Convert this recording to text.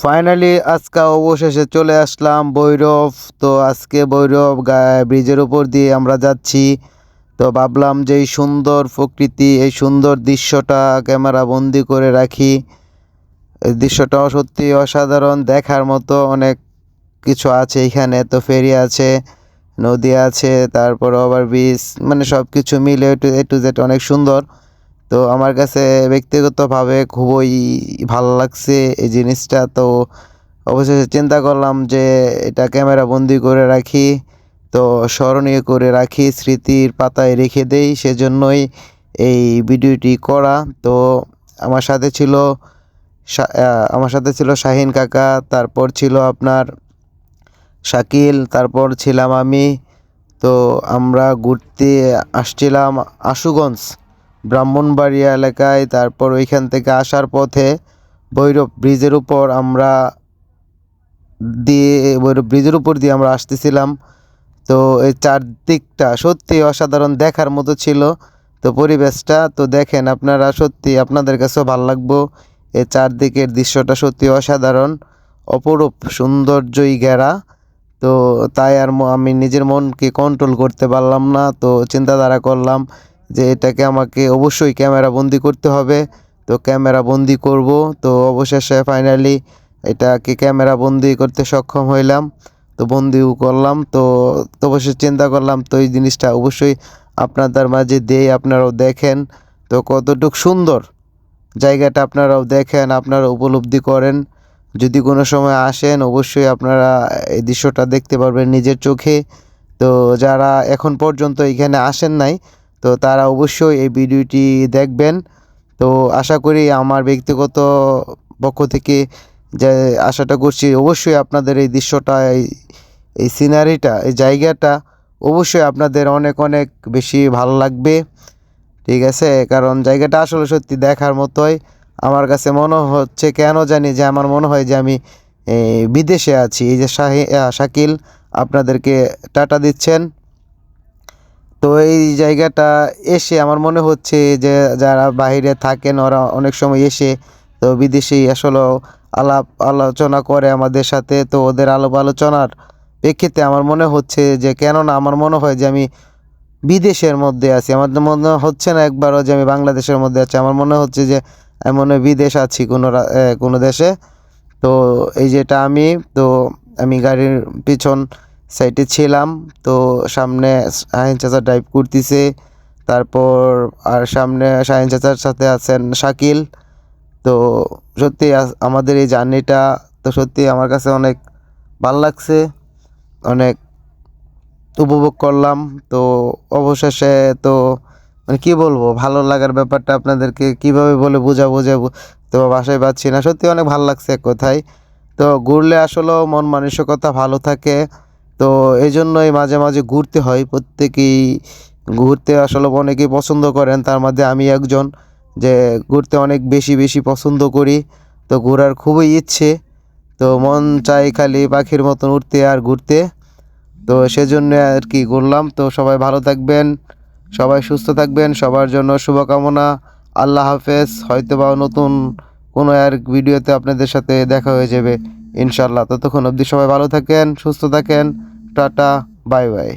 Finally আজকে অবশেষে চলে আসলাম ভৈরব। তো আজকে ভৈরব ব্রিজের উপর দিয়ে আমরা যাচ্ছি। তো ভাবলাম যে এই সুন্দর প্রকৃতি, এই সুন্দর দৃশ্যটা ক্যামেরা বন্দি করে রাখি। এই দৃশ্যটা সত্যি অসাধারণ, দেখার মতো অনেক কিছু আছে এখানে। তো ফেরি আছে, নদী আছে, তারপর ওভারব্রিজ, মানে সব কিছু মিলে এ টু জেড অনেক সুন্দর। তো আমার কাছে ব্যক্তিগতভাবে খুবই ভালো লাগছে এই জিনিসটা। তো অবশেষে চিন্তা করলাম যে এটা ক্যামেরা বন্দি করে রাখি, তো স্মরণীয় করে রাখি, স্মৃতির পাতায় রেখে দেই, সেজন্যই এই ভিডিওটি করা। তো আমার সাথে ছিল শাহিন কাকা, তারপর ছিল আপনার শাকিল, তারপর ছিলাম আমি। তো আমরা ঘুরতে আসছিলাম আশুগঞ্জ ব্রাহ্মণবাড়িয়া এলাকায়। তারপর ওইখান থেকে আসার পথে ভৈরব ব্রিজের উপর দিয়ে আমরা আসতেছিলাম। তো এই চারদিকটা সত্যি অসাধারণ, দেখার মতো ছিল। তো পরিবেশটা তো দেখেন আপনারা, সত্যি আপনাদের কাছেও ভালো লাগবো। এই চারদিকের দৃশ্যটা সত্যি অসাধারণ, অপরূপ সৌন্দর্যই ঘেরা। তো তাই আর আমি নিজের মনকে কন্ট্রোল করতে পারলাম না। তো চিন্তাধারা করলাম যে এটাকে আমাকে অবশ্যই ক্যামেরা বন্দি করতে হবে। তো ক্যামেরা বন্দি করব। তো অবশেষে ফাইনালি এটাকে ক্যামেরা বন্দি করতে সক্ষম হইলাম। তো বন্দিও করলাম। তো অবশ্যই চিন্তা করলাম তো এই জিনিসটা অবশ্যই আপনাদের মাঝে দেই, আপনারাও দেখেন। তো কতটুক সুন্দর জায়গাটা আপনারাও দেখেন, আপনারা উপলব্ধি করেন। যদি কোনো সময় আসেন অবশ্যই আপনারা এই দৃশ্যটা দেখতে পারবেন নিজের চোখে। তো যারা এখন পর্যন্ত এখানে আসেন নাই, তো তারা অবশ্যই এই ভিডিওটি দেখবেন। তো আশা করি আমার ব্যক্তিগত পক্ষ থেকে যে আশাটা করছি, অবশ্যই আপনাদের এই দৃশ্যটা, এই সিনারিটা, এই জায়গাটা অবশ্যই আপনাদের অনেক অনেক বেশি ভালো লাগবে। ঠিক আছে, কারণ জায়গাটা আসলে সত্যি দেখার মতোই। আমার কাছে মনে হচ্ছে, কেন জানি যে আমার মনে হয় যে আমি বিদেশে আছি। এই যে শাকিল আপনাদেরকে টাটা দিচ্ছেন। তো এই জায়গাটা এসে আমার মনে হচ্ছে যে যারা বাইরে থাকেন ওরা অনেক সময় এসে তো বিদেশি আসলে আলোচনা করে আমাদের সাথে। তো ওদের আলোচনার প্রেক্ষিতে আমার মনে হচ্ছে যে, কেননা আমার মনে হয় যে আমি বিদেশের মধ্যে আছি। আমার মনে হচ্ছে না একবারও যে আমি বাংলাদেশের মধ্যে আছি। আমার মনে হচ্ছে যে আমি মনে হয় বিদেশ আছি কোনো দেশে। তো এই যেটা আমি গাড়ির পিছন সাইডে ছিলাম। তো সামনে শাহিন চাচা ড্রাইভ করতেছে। তারপর আর সামনে শাহিন চাচার সাথে আছেন শাকিল। তো সত্যি আমাদের এই জার্নিটা তো সত্যি আমার কাছে অনেক ভালো লাগছে, অনেক উপভোগ করলাম। তো অবশেষে তো মানে কী বলবো, ভালো লাগার ব্যাপারটা আপনাদেরকে কীভাবে বলে বোঝাবো তো বাসায় পাচ্ছি না। সত্যি অনেক ভালো লাগছে এক কথায়। তো ঘুরলে আসলেও মন মানসিকতা ভালো থাকে। তো এই জন্যই মাঝে মাঝে ঘুরতে হয়। প্রত্যেকেই ঘুরতে আসলে অনেকেই পছন্দ করেন, তার মধ্যে আমি একজন, যে ঘুরতে অনেক বেশি বেশি পছন্দ করি। তো ঘোরার খুবই ইচ্ছে। তো মন চাই খালি পাখির মতন উঠতে আর ঘুরতে। তো সেজন্য আর কি ঘুরলাম। তো সবাই ভালো থাকবেন, সবাই সুস্থ থাকবেন, সবার জন্য শুভকামনা। আল্লাহ হাফেজ। হয়তোবা নতুন কোনো আর ভিডিওতে আপনাদের সাথে দেখা হয়ে যাবে ইনশাল্লাহ। ততক্ষণ অবধি সবাই ভালো থাকেন, সুস্থ থাকেন। Tata, bye bye.